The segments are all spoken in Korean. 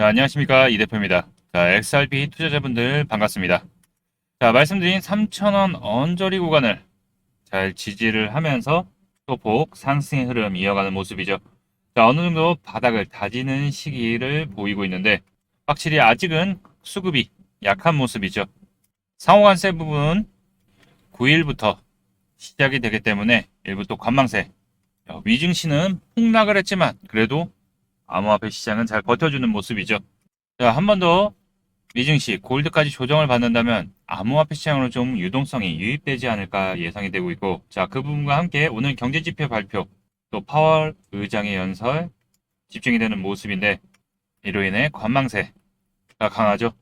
자, 안녕하십니까. 이 대표입니다. 자, XRP 투자자분들 반갑습니다. 자, 말씀드린 3,000원 언저리 구간을 잘 지지를 하면서 소폭 상승의 흐름 이어가는 모습이죠. 자, 어느 정도 바닥을 다지는 시기를 보이고 있는데 확실히 아직은 수급이 약한 모습이죠. 상호관세 부분 9일부터 시작이 되기 때문에 일부 또 관망세, 위증시는 폭락을 했지만 그래도 암호화폐 시장은 잘 버텨주는 모습이죠. 자, 한 번 더 미증시 골드까지 조정을 받는다면 암호화폐 시장으로 좀 유동성이 유입되지 않을까 예상이 되고 있고, 자, 그 부분과 함께 오늘 경제지표 발표, 또 파월 의장의 연설 집중이 되는 모습인데 이로 인해 관망세가 강하죠.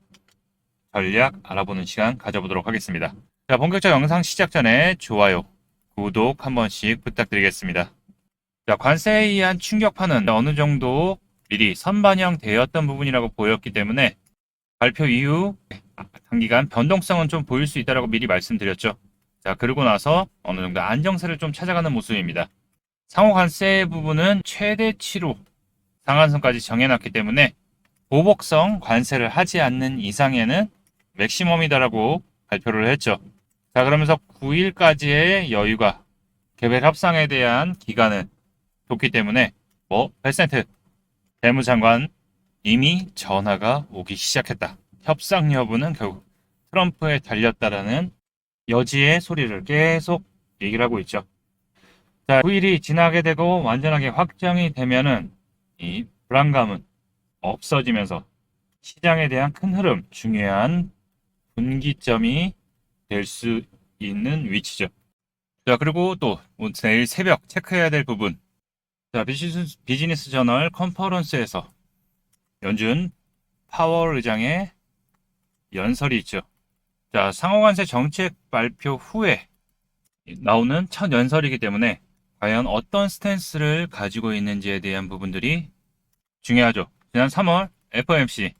전략 알아보는 시간 가져보도록 하겠습니다. 자, 본격적 영상 시작 전에 좋아요, 구독 한 번씩 부탁드리겠습니다. 자, 관세에 의한 충격파는 어느 정도 미리 선반영되었던 부분이라고 보였기 때문에 발표 이후 단기간 변동성은 좀 보일 수 있다고 미리 말씀드렸죠. 자, 그러고 나서 어느 정도 안정세를 좀 찾아가는 모습입니다. 상호 관세 부분은 최대치로 상한선까지 정해놨기 때문에 보복성 관세를 하지 않는 이상에는 맥시멈이다라고 발표를 했죠. 자, 그러면서 9일까지의 여유가 개별 협상에 대한 기간은 좋기 때문에 100% 재무장관 이미 전화가 오기 시작했다. 협상 여부는 결국 트럼프에 달렸다라는 여지의 소리를 계속 얘기를 하고 있죠. 자, 9일이 지나게 되고 완전하게 확정이 되면은 이 불안감은 없어지면서 시장에 대한 큰 흐름, 중요한 분기점이 될 수 있는 위치죠. 자, 그리고 또 내일 새벽 체크해야 될 부분. 자, 비즈니스 저널 컨퍼런스에서 연준 파월 의장의 연설이 있죠. 자, 상호관세 정책 발표 후에 나오는 첫 연설이기 때문에 과연 어떤 스탠스를 가지고 있는지에 대한 부분들이 중요하죠. 지난 3월 FOMC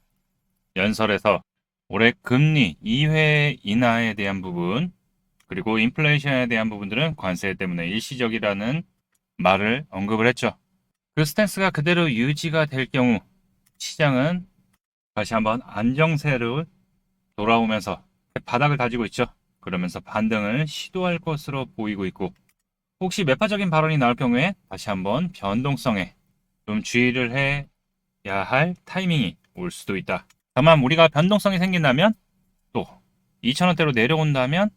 연설에서 올해 금리 2회 인하에 대한 부분, 그리고 인플레이션에 대한 부분들은 관세 때문에 일시적이라는 말을 언급을 했죠. 그 스탠스가 그대로 유지가 될 경우 시장은 다시 한번 안정세를 돌아오면서 바닥을 다지고 있죠. 그러면서 반등을 시도할 것으로 보이고 있고, 혹시 매파적인 발언이 나올 경우에 다시 한번 변동성에 좀 주의를 해야 할 타이밍이 올 수도 있다. 다만 우리가 변동성이 생긴다면 또 2,000원대로 내려온다면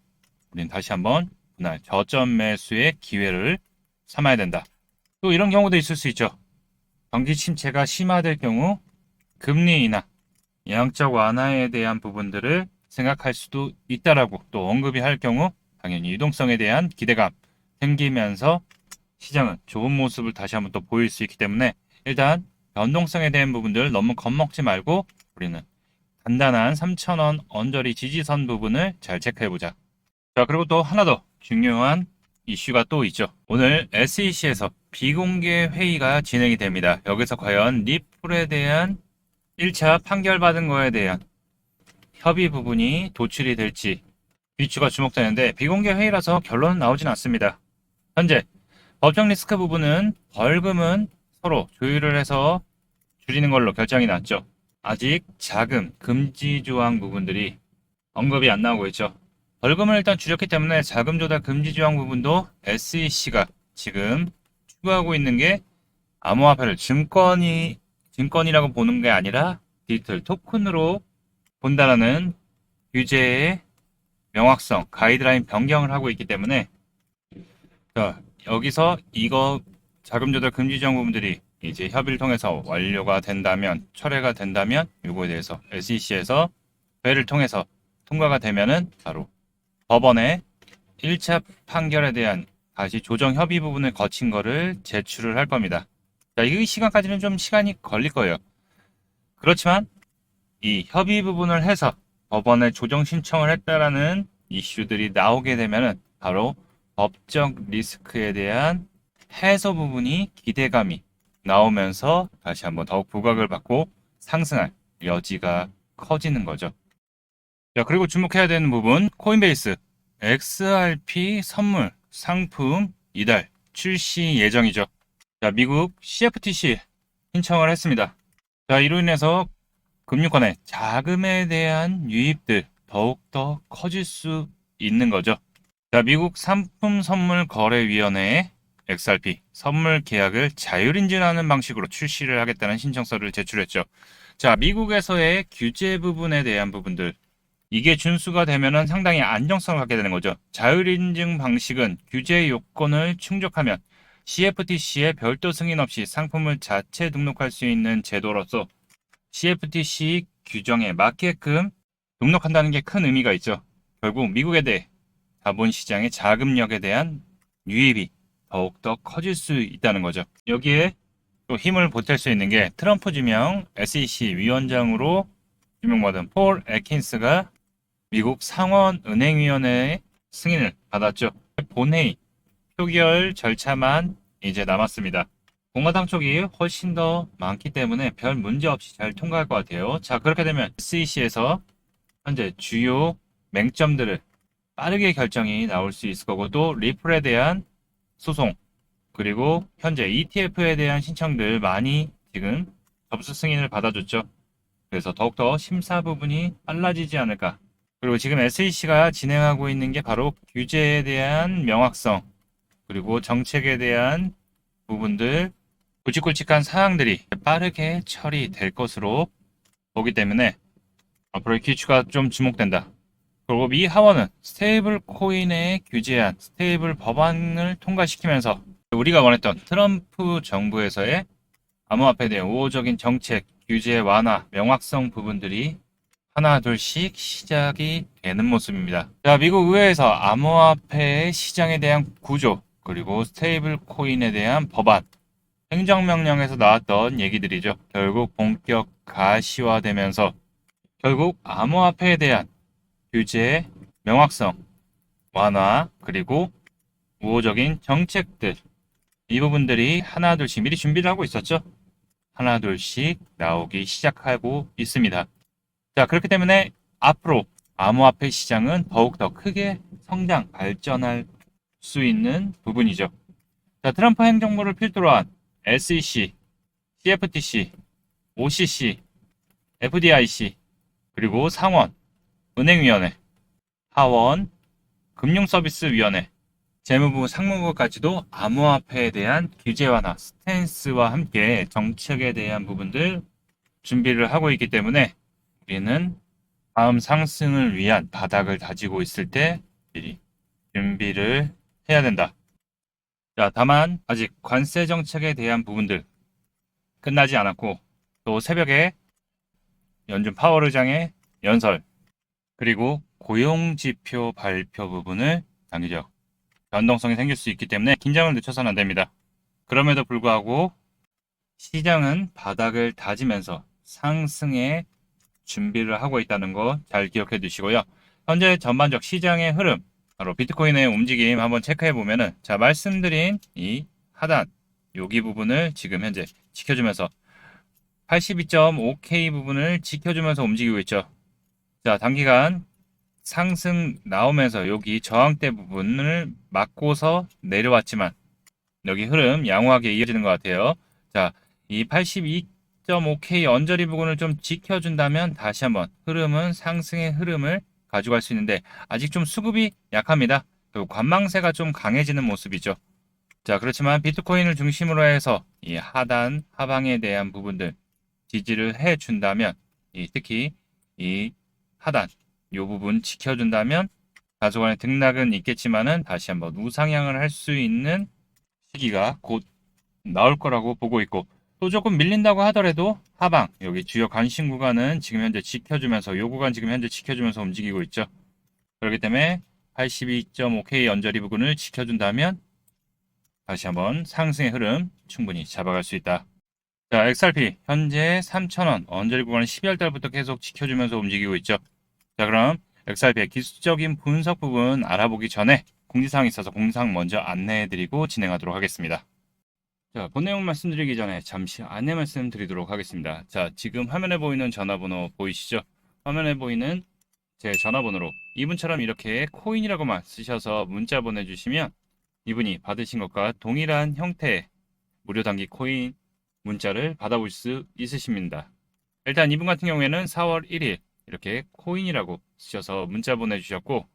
우리는 다시 한번 그날 저점 매수의 기회를 삼아야 된다. 또 이런 경우도 있을 수 있죠. 경기 침체가 심화될 경우 금리 인하, 양적 완화에 대한 부분들을 생각할 수도 있다라고 또 언급이 할 경우 당연히 유동성에 대한 기대감 생기면서 시장은 좋은 모습을 다시 한번 또 보일 수 있기 때문에 일단 변동성에 대한 부분들 너무 겁먹지 말고 우리는 단단한 3,000원 언저리 지지선 부분을 잘 체크해보자. 자, 그리고 또 하나 더 중요한 이슈가 또 있죠. 오늘 SEC에서 비공개 회의가 진행이 됩니다. 여기서 과연 리플에 대한 1차 판결받은 거에 대한 협의 부분이 도출이 될지 이슈가 주목되는데 비공개 회의라서 결론은 나오진 않습니다. 현재 법정 리스크 부분은 벌금은 서로 조율을 해서 줄이는 걸로 결정이 났죠. 아직 자금 금지 조항 부분들이 언급이 안 나오고 있죠. 벌금을 일단 줄였기 때문에 자금 조달 금지 조항 부분도 SEC가 지금 추구하고 있는 게 암호화폐를 증권이라고 보는 게 아니라 디지털 토큰으로 본다라는 규제의 명확성, 가이드라인 변경을 하고 있기 때문에 자, 여기서 이거 자금 조달 금지 조항 부분들이 이제 협의를 통해서 완료가 된다면, 철회가 된다면 이거에 대해서 SEC에서 회의를 통해서 통과가 되면은 바로 법원에 1차 판결에 대한 다시 조정 협의 부분을 거친 거를 제출을 할 겁니다. 자, 이 시간까지는 좀 시간이 걸릴 거예요. 그렇지만 이 협의 부분을 해서 법원에 조정 신청을 했다라는 이슈들이 나오게 되면은 바로 법적 리스크에 대한 해소 부분이 기대감이 나오면서 다시 한번 더욱 부각을 받고 상승할 여지가 커지는 거죠. 자, 그리고 주목해야 되는 부분, 코인베이스 XRP 선물 상품 이달 출시 예정이죠. 자, 미국 CFTC 신청을 했습니다. 자, 이로 인해서 금융권의 자금에 대한 유입들 더욱더 커질 수 있는 거죠. 자, 미국 상품선물거래위원회에 XRP 선물 계약을 자율인증하는 방식으로 출시를 하겠다는 신청서를 제출했죠. 자, 미국에서의 규제 부분에 대한 부분들, 이게 준수가 되면은 상당히 안정성을 갖게 되는 거죠. 자율인증 방식은 규제 요건을 충족하면 CFTC에 별도 승인 없이 상품을 자체 등록할 수 있는 제도로서 CFTC 규정에 맞게끔 등록한다는 게 큰 의미가 있죠. 결국 미국에 대해 자본시장의 자금력에 대한 유입이 더욱더 커질 수 있다는 거죠. 여기에 또 힘을 보탤 수 있는 게 트럼프 지명 SEC 위원장으로 지명받은 폴 애킨스가 미국 상원은행위원회의 승인을 받았죠. 본회의 표결 절차만 이제 남았습니다. 공화당 쪽이 훨씬 더 많기 때문에 별 문제 없이 잘 통과할 것 같아요. 자, 그렇게 되면 SEC에서 현재 주요 맹점들을 빠르게 결정이 나올 수 있을 거고, 또 리플에 대한 소송, 그리고 현재 ETF에 대한 신청들 많이 지금 접수 승인을 받아줬죠. 그래서 더욱더 심사 부분이 빨라지지 않을까. 그리고 지금 SEC가 진행하고 있는 게 바로 규제에 대한 명확성, 그리고 정책에 대한 부분들, 굵직굵직한 사항들이 빠르게 처리될 것으로 보기 때문에 앞으로의 기추가 좀 주목된다. 그리고 미 하원은 스테이블 코인에 규제한 스테이블 법안을 통과시키면서 우리가 원했던 트럼프 정부에서의 암호화폐에 대한 우호적인 정책, 규제 완화, 명확성 부분들이 하나 둘씩 시작이 되는 모습입니다. 자, 미국 의회에서 암호화폐 시장에 대한 구조, 그리고 스테이블 코인에 대한 법안, 행정명령에서 나왔던 얘기들이죠. 결국 본격 가시화되면서 결국 암호화폐에 대한 규제, 명확성, 완화, 그리고 우호적인 정책들, 이 부분들이 하나 둘씩 미리 준비를 하고 있었죠. 하나 둘씩 나오기 시작하고 있습니다. 자, 그렇기 때문에 앞으로 암호화폐 시장은 더욱더 크게 성장, 발전할 수 있는 부분이죠. 자, 트럼프 행정부를 필두로 한 SEC, CFTC, OCC, FDIC, 그리고 상원, 은행위원회, 하원, 금융서비스위원회, 재무부, 상무부까지도 암호화폐에 대한 규제 완화, 스탠스와 함께 정책에 대한 부분들 준비를 하고 있기 때문에 우리는 다음 상승을 위한 바닥을 다지고 있을 때 미리 준비를 해야 된다. 자, 다만 아직 관세 정책에 대한 부분들 끝나지 않았고, 또 새벽에 연준 파월 의장의 연설, 그리고 고용지표 발표 부분을 단기적 변동성이 생길 수 있기 때문에 긴장을 늦춰서는 안 됩니다. 그럼에도 불구하고 시장은 바닥을 다지면서 상승에 준비를 하고 있다는 거 잘 기억해 두시고요. 현재 전반적 시장의 흐름, 바로 비트코인의 움직임 한번 체크해 보면은, 자, 말씀드린 이 하단 여기 부분을 지금 현재 지켜주면서 82.5K 부분을 지켜주면서 움직이고 있죠. 자, 단기간 상승 나오면서 여기 저항대 부분을 막고서 내려왔지만 여기 흐름 양호하게 이어지는 것 같아요. 자, 이 82.5K 언저리 부분을 좀 지켜준다면 다시 한번 흐름은 상승의 흐름을 가져갈 수 있는데 아직 좀 수급이 약합니다. 그리고 관망세가 좀 강해지는 모습이죠. 자, 그렇지만 비트코인을 중심으로 해서 이 하단 하방에 대한 부분들 지지를 해준다면, 특히 이 하단 이 부분 지켜준다면 다소간의 등락은 있겠지만은 다시 한번 우상향을 할 수 있는 시기가 곧 나올 거라고 보고 있고, 또 조금 밀린다고 하더라도 하방 여기 주요 관심 구간은 지금 현재 지켜주면서, 요 구간 지금 현재 지켜주면서 움직이고 있죠. 그렇기 때문에 82.5K 언저리 부분을 지켜준다면 다시 한번 상승의 흐름 충분히 잡아갈 수 있다. 자, XRP 현재 3,000원 언저리 구간을 12월 달부터 계속 지켜주면서 움직이고 있죠. 자, 그럼 XRP의 기술적인 분석 부분 알아보기 전에 공지사항이 있어서 공지사항 먼저 안내해드리고 진행하도록 하겠습니다. 자, 본 내용 말씀드리기 전에 잠시 안내 말씀드리도록 하겠습니다. 자, 지금 화면에 보이는 전화번호 보이시죠? 화면에 보이는 제 전화번호로 이분처럼 이렇게 코인이라고만 쓰셔서 문자 보내주시면 이분이 받으신 것과 동일한 형태의 무료 단기 코인 문자를 받아볼 수 있으십니다. 일단 이분 같은 경우에는 4월 1일 이렇게 코인이라고 쓰셔서 문자 보내주셨고,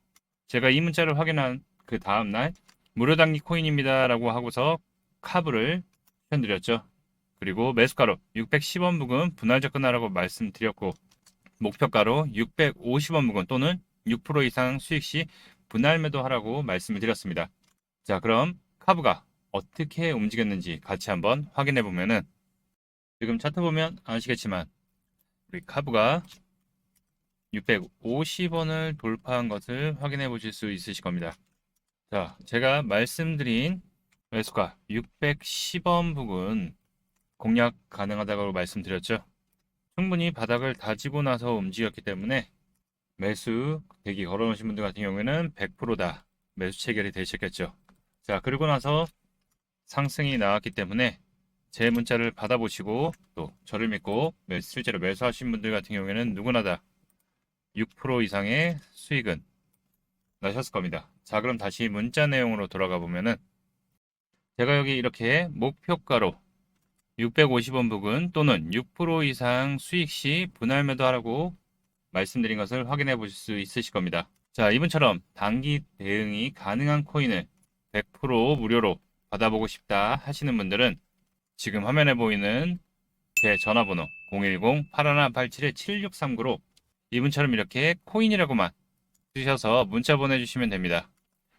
제가 이 문자를 확인한 그 다음날 무료 단기 코인입니다라고 하고서 카브를 추천드렸죠. 그리고 매수가로 610원 부근 분할 접근하라고 말씀드렸고, 목표가로 650원 부근 또는 6% 이상 수익 시 분할 매도하라고 말씀을 드렸습니다. 자, 그럼 카브가 어떻게 움직였는지 같이 한번 확인해 보면은, 지금 차트 보면 아시겠지만 우리 카브가 650원을 돌파한 것을 확인해 보실 수 있으실 겁니다. 자, 제가 말씀드린 매수가 610원 부근 공략 가능하다고 말씀드렸죠. 충분히 바닥을 다지고 나서 움직였기 때문에 매수 대기 걸어놓으신 분들 같은 경우에는 100%다 매수 체결이 되셨겠죠. 자, 그리고 나서 상승이 나왔기 때문에 제 문자를 받아보시고 또 저를 믿고 실제로 매수하신 분들 같은 경우에는 누구나 다 6% 이상의 수익은 나셨을 겁니다. 자, 그럼 다시 문자 내용으로 돌아가 보면은, 제가 여기 이렇게 목표가로 650원 부근 또는 6% 이상 수익 시 분할 매도하라고 말씀드린 것을 확인해 보실 수 있으실 겁니다. 자, 이분처럼 단기 대응이 가능한 코인을 100% 무료로 받아보고 싶다 하시는 분들은 지금 화면에 보이는 제 전화번호 010-8187-7639로 이분처럼 이렇게 코인이라고만 쓰셔서 문자 보내주시면 됩니다.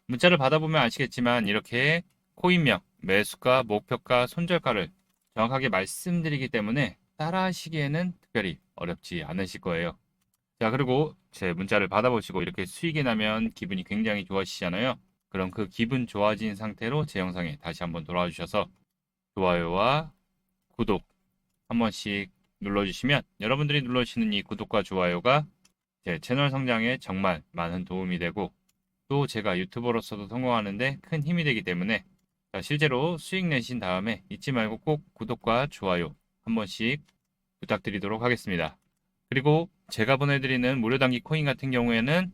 문자를 받아보면 아시겠지만 이렇게 코인명, 매수가, 목표가, 손절가를 정확하게 말씀드리기 때문에 따라하시기에는 특별히 어렵지 않으실 거예요. 자, 그리고 제 문자를 받아보시고 이렇게 수익이 나면 기분이 굉장히 좋아지시잖아요. 그럼 그 기분 좋아진 상태로 제 영상에 다시 한번 돌아와 주셔서 좋아요와 구독 한 번씩 눌러주시면, 여러분들이 눌러주시는 이 구독과 좋아요가 제 채널 성장에 정말 많은 도움이 되고, 또 제가 유튜버로서도 성공하는데 큰 힘이 되기 때문에, 자, 실제로 수익 내신 다음에 잊지 말고 꼭 구독과 좋아요 한 번씩 부탁드리도록 하겠습니다. 그리고 제가 보내드리는 무료 단기 코인 같은 경우에는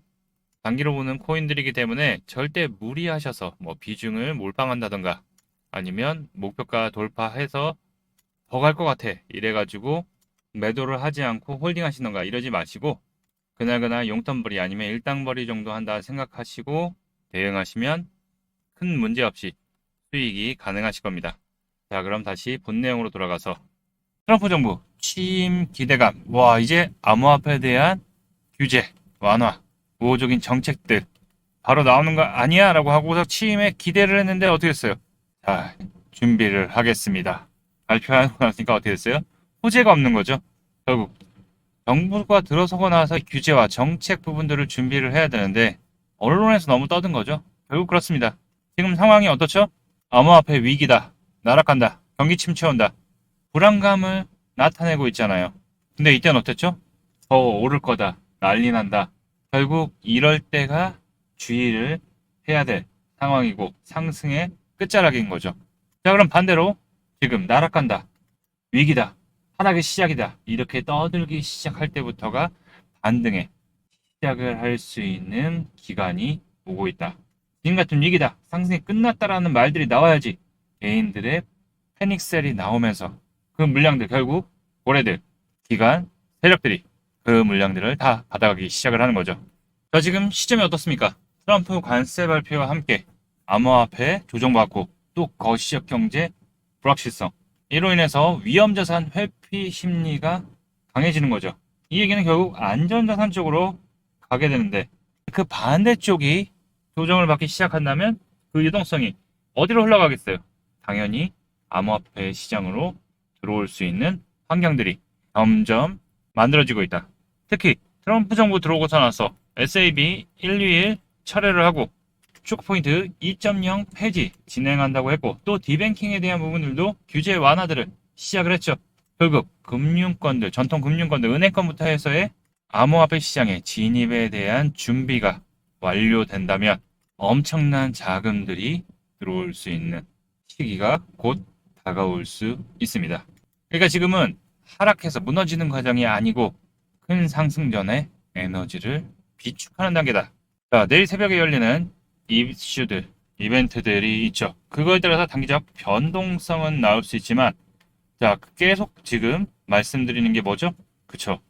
단기로 보는 코인들이기 때문에 절대 무리하셔서 뭐 비중을 몰빵한다던가 아니면 목표가 돌파해서 더 갈 것 같아 이래가지고 매도를 하지 않고 홀딩 하시던가 이러지 마시고, 그날그날 용돈벌이 아니면 일당벌이 정도 한다 생각하시고 대응하시면 큰 문제 없이 수익이 가능하실 겁니다. 자, 그럼 다시 본 내용으로 돌아가서, 트럼프 정부 취임 기대감, 와, 이제 암호화폐에 대한 규제 완화, 우호적인 정책들 바로 나오는 거 아니야? 라고 하고서 취임에 기대를 했는데 어떻게 됐어요? 자, 준비를 하겠습니다. 발표하고 나니까 어떻게 됐어요? 호재가 없는 거죠. 결국 정부가 들어서고 나서 규제와 정책 부분들을 준비를 해야 되는데 언론에서 너무 떠든 거죠. 결국 그렇습니다. 지금 상황이 어떻죠? 암호화폐 위기다, 나락간다, 경기 침체 온다, 불안감을 나타내고 있잖아요. 근데 이때는 어땠죠? 더 오를 거다, 난리 난다. 결국 이럴 때가 주의를 해야 될 상황이고 상승의 끝자락인 거죠. 자, 그럼 반대로 지금 나락간다, 위기다, 하락의 시작이다 이렇게 떠들기 시작할 때부터가 반등의 시작을 할 수 있는 기간이 오고 있다. 지금 같은 위기다, 상승이 끝났다라는 말들이 나와야지 개인들의 패닉셀이 나오면서 그 물량들, 결국 고래들, 기관, 세력들이 그 물량들을 다 받아가기 시작을 하는 거죠. 자, 지금 시점이 어떻습니까? 트럼프 관세 발표와 함께 암호화폐 조정받고 또 거시적 경제 불확실성, 이로 인해서 위험자산 회피 심리가 강해지는 거죠. 이 얘기는 결국 안전자산 쪽으로 가게 되는데, 그 반대쪽이 조정을 받기 시작한다면 그 유동성이 어디로 흘러가겠어요? 당연히 암호화폐 시장으로 들어올 수 있는 환경들이 점점 만들어지고 있다. 특히 트럼프 정부 들어오고서 나서 SAB 121 철회를 하고 쇼크포인트 2.0 폐지 진행한다고 했고, 또 디뱅킹에 대한 부분들도 규제 완화들을 시작을 했죠. 결국 금융권들, 전통 금융권들, 은행권부터 해서의 암호화폐 시장의 진입에 대한 준비가 완료된다면 엄청난 자금들이 들어올 수 있는 시기가 곧 다가올 수 있습니다. 그러니까 지금은 하락해서 무너지는 과정이 아니고 큰 상승 전에 에너지를 비축하는 단계다. 자, 내일 새벽에 열리는 이슈들, 이벤트들이 있죠. 그거에 따라서 단기적 변동성은 나올 수 있지만, 자, 계속 지금 말씀드리는 게 뭐죠? 그쵸?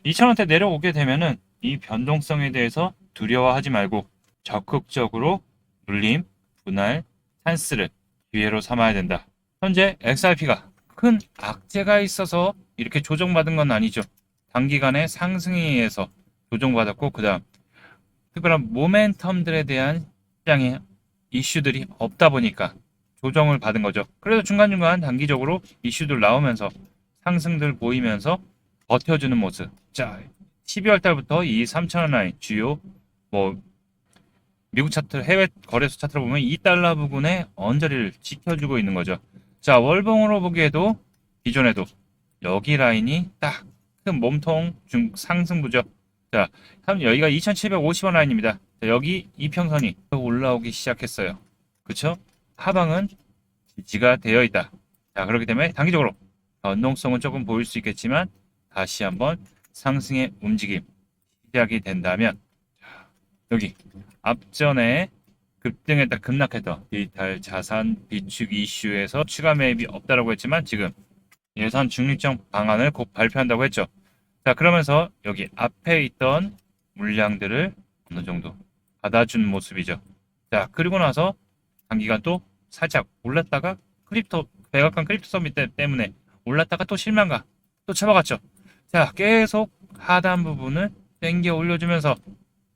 2,000원대 내려오게 되면은 이 변동성에 대해서 두려워하지 말고 적극적으로 눌림, 분할, 찬스를 기회로 삼아야 된다. 현재 XRP가 큰 악재가 있어서 이렇게 조정받은 건 아니죠. 단기간에 상승에 의해서 조정받았고, 그 다음 특별한 모멘텀들에 대한 시장의 이슈들이 없다 보니까 조정을 받은 거죠. 그래서 중간중간 단기적으로 이슈들 나오면서 상승들 보이면서 버텨주는 모습. 자, 12월 달부터 이 3,000원 라인 주요 뭐 미국 차트 해외 거래소 차트를 보면 2달러 부근의 언저리를 지켜주고 있는 거죠. 자, 월봉으로 보기에도 기존에도 여기 라인이 딱 큰 몸통 중 상승부죠. 자, 여기가 2,750원 라인입니다. 자, 여기 이평선이 올라오기 시작했어요. 그쵸? 하방은 지지가 되어 있다. 자, 그렇기 때문에 단기적으로 변동성은 조금 보일 수 있겠지만 다시 한번 상승의 움직임 시작이 된다면 여기 앞전에 급등했다 급락했던 디지털 자산 비축 이슈에서 추가 매입이 없다라고 했지만 지금 예산 중립적 방안을 곧 발표한다고 했죠. 자, 그러면서 여기 앞에 있던 물량들을 어느 정도 받아준 모습이죠. 자, 그리고 나서 단기간 또 살짝 올랐다가 백악관 크립토 서밋 때문에 올랐다가 또 실망가 또 쳐박았죠. 자, 계속 하단 부분을 당겨 올려주면서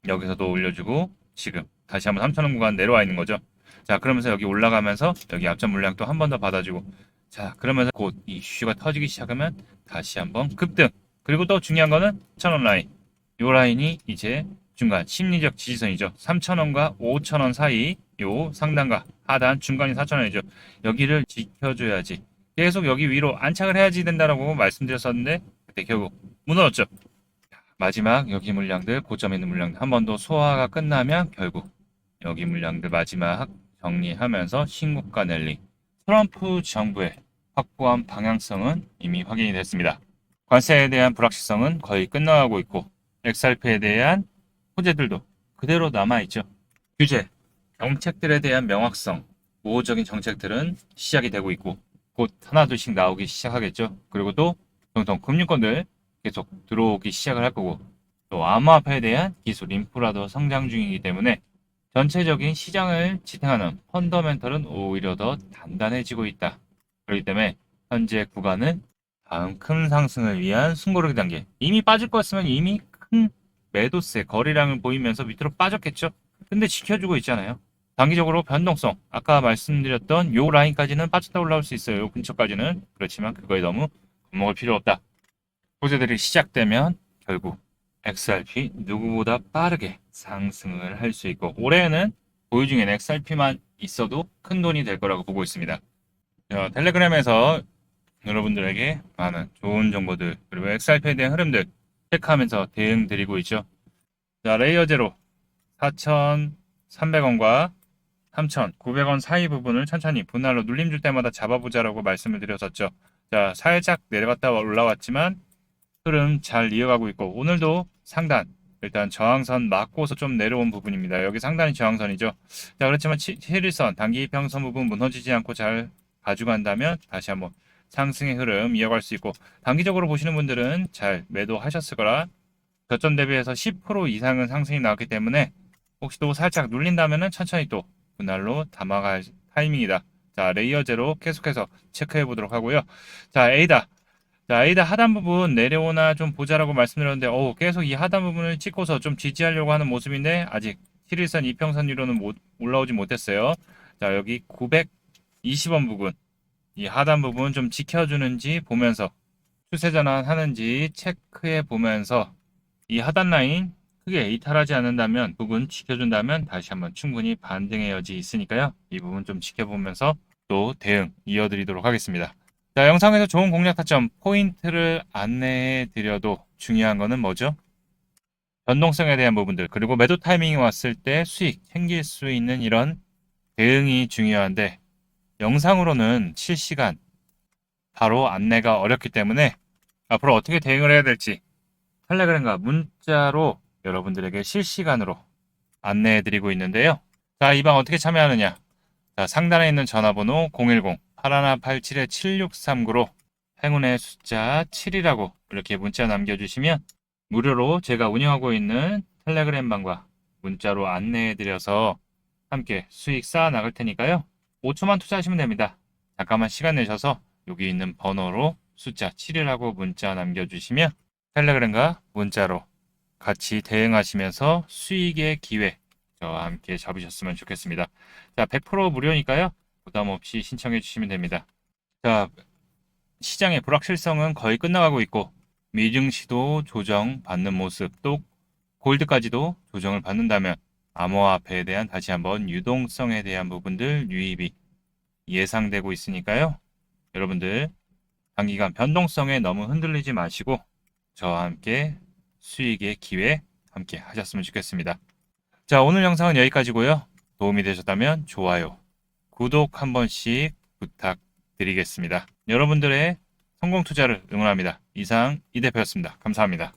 여기서도 올려주고 지금 다시 한번 3,000원 구간 내려와 있는 거죠. 자, 그러면서 여기 올라가면서 여기 앞전 물량 또 한 번 더 받아주고 자, 그러면서 곧 이슈가 터지기 시작하면 다시 한번 급등. 그리고 또 중요한 거는 1,000원 라인. 요 라인이 이제 중간 심리적 지지선이죠. 3,000원과 5,000원 사이 요 상단과 하단 중간이 4,000원이죠. 여기를 지켜줘야지. 계속 여기 위로 안착을 해야지 된다라고 말씀드렸었는데 그때 결국 무너졌죠. 마지막 여기 물량들 고점에 있는 물량들 한 번 더 소화가 끝나면 결국 여기 물량들 마지막 정리하면서 신고가 랠리. 트럼프 정부의 확고한 방향성은 이미 확인이 됐습니다. 관세에 대한 불확실성은 거의 끝나가고 있고 XRP에 대한 호재들도 그대로 남아있죠. 규제, 정책들에 대한 명확성, 우호적인 정책들은 시작이 되고 있고 곧 하나둘씩 나오기 시작하겠죠. 그리고 또 정통 금융권들 계속 들어오기 시작을 할 거고 또 암호화폐에 대한 기술 인프라도 성장 중이기 때문에 전체적인 시장을 지탱하는 펀더멘털은 오히려 더 단단해지고 있다. 그렇기 때문에 현재 구간은 다음 큰 상승을 위한 숨고르기 단계. 이미 빠질 거였으면 이미 큰 매도세 거래량을 보이면서 밑으로 빠졌겠죠. 근데 지켜주고 있잖아요. 단기적으로 변동성, 아까 말씀드렸던 요 라인까지는 빠졌다 올라올 수 있어요. 요 근처까지는. 그렇지만 그거에 너무 겁먹을 필요 없다. 호재들이 시작되면 결국 XRP 누구보다 빠르게 상승을 할 수 있고 올해에는 보유 중엔 XRP만 있어도 큰 돈이 될 거라고 보고 있습니다. 텔레그램에서 여러분들에게 많은 좋은 정보들 그리고 XRP에 대한 흐름들 체크하면서 대응 드리고 있죠. 자, 레이어 제로 4,300원과 3,900원 사이 부분을 천천히 분할로 눌림 줄 때마다 잡아보자라고 말씀을 드렸었죠. 자, 살짝 내려갔다 올라왔지만 흐름 잘 이어가고 있고 오늘도 상단 일단 저항선 맞고서 좀 내려온 부분입니다. 여기 상단이 저항선이죠. 자, 그렇지만 7일선 단기 이평선 부분 무너지지 않고 잘 가져간다면 다시 한번 상승의 흐름 이어갈 수 있고 단기적으로 보시는 분들은 잘 매도하셨을 거라 저점 대비해서 10% 이상은 상승이 나왔기 때문에 혹시 또 살짝 눌린다면 천천히 또 분할로 담아갈 타이밍이다. 자, 레이어 제로 계속해서 체크해 보도록 하고요. 자, 에이다. 자, 에이다 하단 부분 내려오나 좀 보자라고 말씀드렸는데 계속 이 하단 부분을 찍고서 좀 지지하려고 하는 모습인데 아직 7일선 이평선 위로는 올라오지 못했어요. 자, 여기 920원 부분 이 하단 부분 좀 지켜주는지 보면서 추세 전환하는지 체크해 보면서 이 하단 라인 크게 이탈하지 않는다면 부분 지켜준다면 다시 한번 충분히 반등의 여지 있으니까요. 이 부분 좀 지켜보면서 또 대응 이어드리도록 하겠습니다. 자, 영상에서 좋은 공략 타점 포인트를 안내해 드려도 중요한 거는 뭐죠? 변동성에 대한 부분들 그리고 매도 타이밍이 왔을 때 수익 챙길 수 있는 이런 대응이 중요한데 영상으로는 실시간 바로 안내가 어렵기 때문에 앞으로 어떻게 대응을 해야 될지 텔레그램과 문자로 여러분들에게 실시간으로 안내해 드리고 있는데요. 자, 이 방 어떻게 참여하느냐? 자, 상단에 있는 전화번호 010-8187-7639로 행운의 숫자 7이라고 이렇게 문자 남겨주시면 무료로 제가 운영하고 있는 텔레그램 방과 문자로 안내해드려서 함께 수익 쌓아 나갈 테니까요. 5초만 투자하시면 됩니다. 잠깐만 시간 내셔서 여기 있는 번호로 숫자 7이라고 문자 남겨주시면 텔레그램과 문자로 같이 대응하시면서 수익의 기회 저와 함께 잡으셨으면 좋겠습니다. 자, 100% 무료니까요. 부담 없이 신청해 주시면 됩니다. 자, 시장의 불확실성은 거의 끝나가고 있고 미증시도 조정받는 모습 또 골드까지도 조정을 받는다면 암호화폐에 대한 다시 한번 유동성에 대한 부분들 유입이 예상되고 있으니까요. 여러분들 단기간 변동성에 너무 흔들리지 마시고 저와 함께 수익의 기회 함께 하셨으면 좋겠습니다. 자, 오늘 영상은 여기까지고요. 도움이 되셨다면 좋아요, 구독 한 번씩 부탁드리겠습니다. 여러분들의 성공 투자를 응원합니다. 이상 이 대표였습니다. 감사합니다.